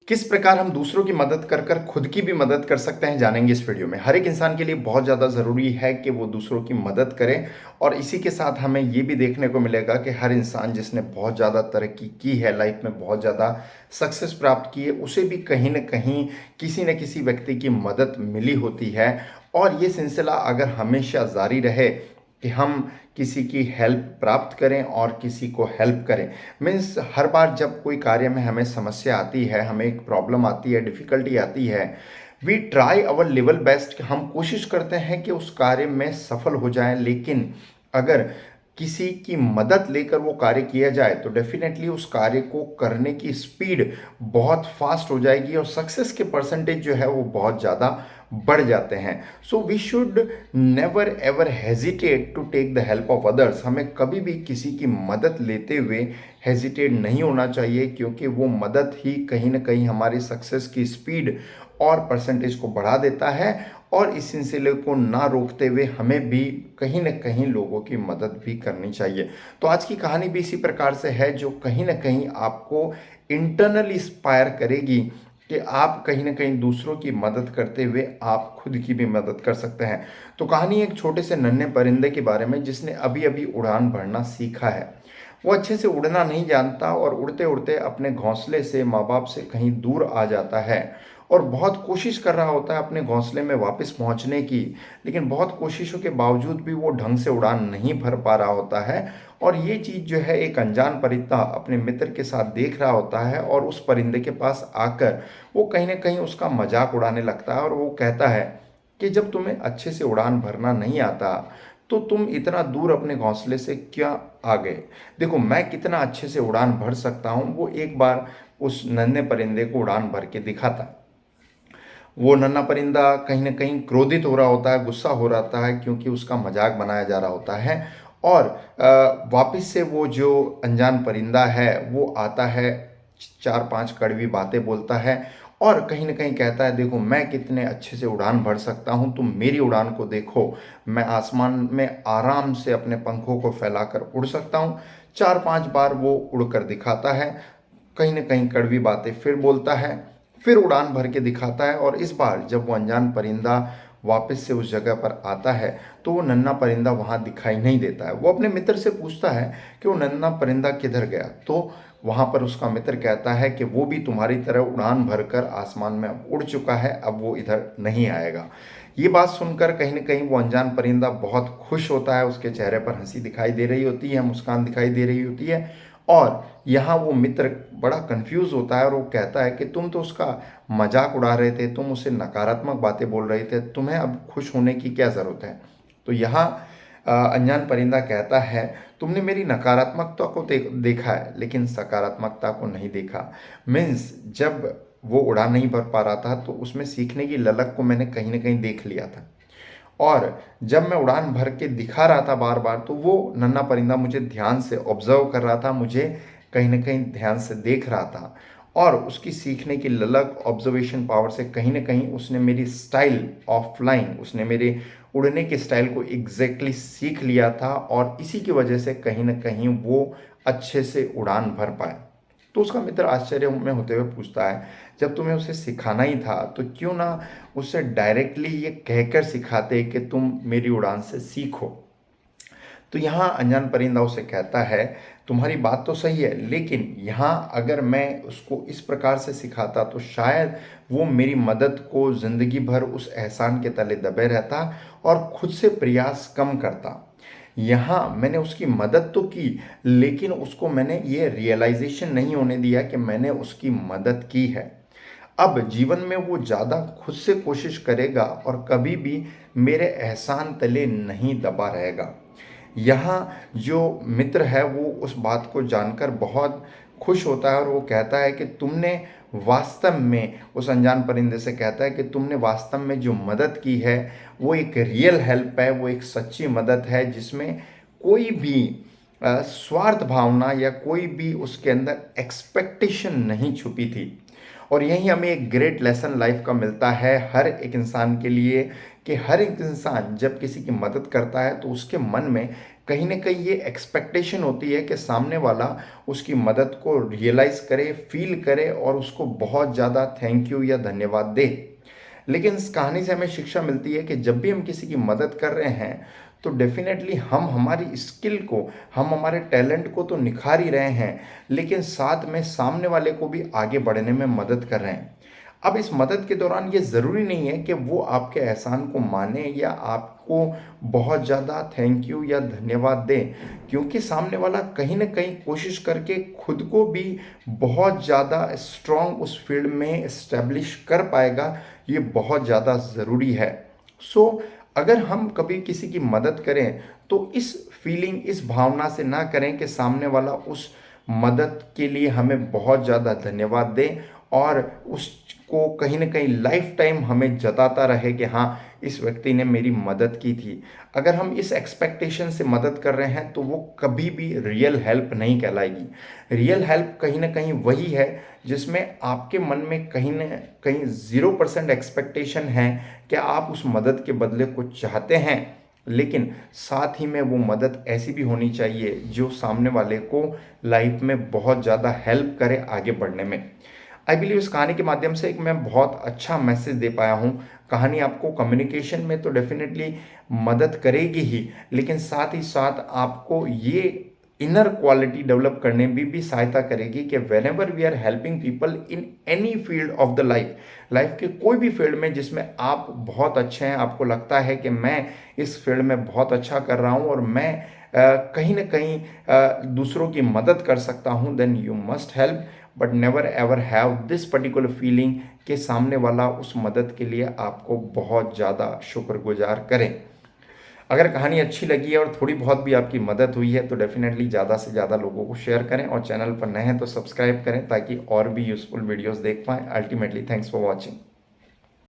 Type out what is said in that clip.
किस प्रकार हम दूसरों की मदद कर कर खुद की भी मदद कर सकते हैं, जानेंगे इस वीडियो में। हर एक इंसान के लिए बहुत ज़्यादा ज़रूरी है कि वो दूसरों की मदद करे, और इसी के साथ हमें ये भी देखने को मिलेगा कि हर इंसान जिसने बहुत ज़्यादा तरक्की की है, लाइफ में बहुत ज़्यादा सक्सेस प्राप्त की है, उसे भी कहीं न कहीं किसी न किसी व्यक्ति की मदद मिली होती है। और ये सिलसिला अगर हमेशा जारी रहे कि हम किसी की हेल्प प्राप्त करें और किसी को हेल्प करें, मीन्स हर बार जब कोई कार्य में हमें समस्या आती है, हमें एक प्रॉब्लम आती है, डिफ़िकल्टी आती है, we try our level best, हम कोशिश करते हैं कि उस कार्य में सफल हो जाएं। लेकिन अगर किसी की मदद लेकर वो कार्य किया जाए तो डेफिनेटली उस कार्य को करने की स्पीड बहुत फास्ट हो जाएगी और सक्सेस के परसेंटेज जो है वो बहुत ज़्यादा बढ़ जाते हैं। So we should never ever hesitate to take the help of others. हमें कभी भी किसी की मदद लेते हुए हेजिटेट नहीं होना चाहिए, क्योंकि वो मदद ही कहीं ना कहीं हमारी सक्सेस की स्पीड और परसेंटेज को बढ़ा देता है। और इस सिलसिले को ना रोकते हुए हमें भी कहीं ना कहीं लोगों की मदद भी करनी चाहिए। तो आज की कहानी भी इसी प्रकार से है, जो कहीं ना कहीं आपको इंटरनली इंस्पायर करेगी कि आप कहीं ना कहीं दूसरों की मदद करते हुए आप खुद की भी मदद कर सकते हैं। तो कहानी एक छोटे से नन्हे परिंदे के बारे में, जिसने अभी अभी उड़ान भरना सीखा है। वो अच्छे से उड़ना नहीं जानता और उड़ते उड़ते अपने घोंसले से, माँ बाप से कहीं दूर आ जाता है और बहुत कोशिश कर रहा होता है अपने घोंसले में वापस पहुंचने की। लेकिन बहुत कोशिशों के बावजूद भी वो ढंग से उड़ान नहीं भर पा रहा होता है। और ये चीज़ जो है एक अनजान परिंदा अपने मित्र के साथ देख रहा होता है, और उस परिंदे के पास आकर वो कहीं ना कहीं उसका मजाक उड़ाने लगता है। और वो कहता है कि जब तुम्हें अच्छे से उड़ान भरना नहीं आता तो तुम इतना दूर अपने घोंसले से क्या आ गए। देखो मैं कितना अच्छे से उड़ान भर सकता हूँ, वो एक बार उस नन्हे परिंदे को उड़ान भर के दिखाता। वो नन्हा परिंदा कहीं ना कहीं क्रोधित हो रहा होता है, गुस्सा हो रहा है, क्योंकि उसका मजाक बनाया जा रहा होता है। और वापस से वो जो अनजान परिंदा है वो आता है, चार पांच कड़वी बातें बोलता है और कहीं ना कहीं कहता है, देखो मैं कितने अच्छे से उड़ान भर सकता हूँ, तुम मेरी उड़ान को देखो। मैं आसमान में आराम से अपने पंखों को फैलाकर उड़ सकता हूँ। चार पांच बार वो उड़कर दिखाता है, कहीं ना कहीं कड़वी बातें फिर बोलता है, फिर उड़ान भर के दिखाता है। और इस बार जब वो अनजान परिंदा वापस से उस जगह पर आता है तो वो नन्हा परिंदा वहाँ दिखाई नहीं देता है। वो अपने मित्र से पूछता है कि वो नन्हा परिंदा किधर गया। तो वहाँ पर उसका मित्र कहता है कि वो भी तुम्हारी तरह उड़ान भरकर आसमान में अब उड़ चुका है, अब वो इधर नहीं आएगा। ये बात सुनकर कहीं ना कहीं वो अनजान परिंदा बहुत खुश होता है, उसके चेहरे पर हंसी दिखाई दे रही होती है, मुस्कान दिखाई दे रही होती है। और यहाँ वो मित्र बड़ा कंफ्यूज होता है और वो कहता है कि तुम तो उसका मजाक उड़ा रहे थे, तुम उसे नकारात्मक बातें बोल रहे थे, तुम्हें अब खुश होने की क्या ज़रूरत है। तो यहाँ अनजान परिंदा कहता है, तुमने मेरी नकारात्मकता को देखा है लेकिन सकारात्मकता को नहीं देखा। मीन्स जब वो उड़ान नहीं भर पा रहा था तो उसमें सीखने की ललक को मैंने कहीं ना कहीं देख लिया था। और जब मैं उड़ान भर के दिखा रहा था बार बार, तो वो नन्हा परिंदा मुझे ध्यान से ऑब्जर्व कर रहा था, मुझे कहीं ना कहीं ध्यान से देख रहा था। और उसकी सीखने की ललक, ऑब्जर्वेशन पावर से कहीं ना कहीं उसने मेरी स्टाइल ऑफ फ्लाइंग, उसने मेरे उड़ने के स्टाइल को एग्जैक्टली सीख लिया था। और इसी की वजह से कहीं ना कहीं वो अच्छे से उड़ान भर पाए। तो उसका मित्र आश्चर्य में होते हुए पूछता है, जब तुम्हें उसे सिखाना ही था तो क्यों ना उसे डायरेक्टली ये कहकर सिखाते कि तुम मेरी उड़ान से सीखो। तो यहाँ अनजान परिंदा उसे कहता है, तुम्हारी बात तो सही है, लेकिन यहाँ अगर मैं उसको इस प्रकार से सिखाता तो शायद वो मेरी मदद को जिंदगी भर उस एहसान के तले दबे रहता और खुद से प्रयास कम करता। यहाँ मैंने उसकी मदद तो की, लेकिन उसको मैंने ये रियलाइजेशन नहीं होने दिया कि मैंने उसकी मदद की है। अब जीवन में वो ज़्यादा खुद से कोशिश करेगा और कभी भी मेरे एहसान तले नहीं दबा रहेगा। यहाँ जो मित्र है वो उस बात को जानकर बहुत खुश होता है और वो कहता है कि तुमने वास्तव में, उस अनजान परिंदे से कहता है कि तुमने वास्तव में जो मदद की है वो एक रियल हेल्प है, वो एक सच्ची मदद है, जिसमें कोई भी स्वार्थ भावना या कोई भी उसके अंदर एक्सपेक्टेशन नहीं छुपी थी। और यही हमें एक ग्रेट लेसन लाइफ का मिलता है हर एक इंसान के लिए, कि हर एक इंसान जब किसी की मदद करता है तो उसके मन में कहीं न कहीं ये एक्सपेक्टेशन होती है कि सामने वाला उसकी मदद को रियलाइज़ करे, फ़ील करे और उसको बहुत ज़्यादा थैंक यू या धन्यवाद दे। लेकिन इस कहानी से हमें शिक्षा मिलती है कि जब भी हम किसी की मदद कर रहे हैं, तो डेफ़िनेटली हम हमारी स्किल को, हम हमारे टैलेंट को तो निखार ही रहे हैं, लेकिन साथ में सामने वाले को भी आगे बढ़ने में मदद कर रहे हैं। अब इस मदद के दौरान ये ज़रूरी नहीं है कि वो आपके एहसान को माने या आपको बहुत ज़्यादा थैंक यू या धन्यवाद दें, क्योंकि सामने वाला कहीं न कहीं कोशिश करके खुद को भी बहुत ज़्यादा स्ट्रॉन्ग उस फ़ील्ड में एस्टेब्लिश कर पाएगा, ये बहुत ज़्यादा ज़रूरी है। सो अगर हम कभी किसी की मदद करें, तो इस फीलिंग, इस भावना से ना करें कि सामने वाला उस मदद के लिए हमें बहुत ज़्यादा धन्यवाद दे और उसको कहीं न कहीं लाइफ़ टाइम हमें जताता रहे कि हाँ, इस व्यक्ति ने मेरी मदद की थी। अगर हम इस एक्सपेक्टेशन से मदद कर रहे हैं, तो वो कभी भी रियल हेल्प नहीं कहलाएगी। रियल हेल्प कहीं न कहीं वही है, जिसमें आपके मन में कहीं न कहीं 0% एक्सपेक्टेशन है कि आप उस मदद के बदले कुछ चाहते हैं, लेकिन साथ ही में वो मदद ऐसी भी होनी चाहिए जो सामने वाले को लाइफ में बहुत ज़्यादा हेल्प करे आगे बढ़ने में। आई बिलीव इस कहानी के माध्यम से एक मैं बहुत अच्छा मैसेज दे पाया हूँ। कहानी आपको कम्युनिकेशन में तो डेफ़िनेटली मदद करेगी ही, लेकिन साथ ही साथ आपको ये इनर क्वालिटी डेवलप करने में भी सहायता करेगी कि whenever we are helping people in any field of the life, life के कोई भी फील्ड में जिसमें आप बहुत अच्छे हैं, आपको लगता है कि मैं इस फील्ड में बहुत अच्छा कर रहा हूँ और मैं कहीं न कहीं दूसरों की मदद कर सकता हूँ, then you must help, but never ever have this particular feeling कि सामने वाला उस मदद के लिए आपको बहुत ज़्यादा शुक्रगुजार करे। अगर कहानी अच्छी लगी है और थोड़ी बहुत भी आपकी मदद हुई है, तो डेफ़िनेटली ज़्यादा से ज़्यादा लोगों को शेयर करें और चैनल पर नए हैं तो सब्सक्राइब करें ताकि और भी यूज़फुल वीडियोज़ देख पाएँ। Ultimately thanks for watching.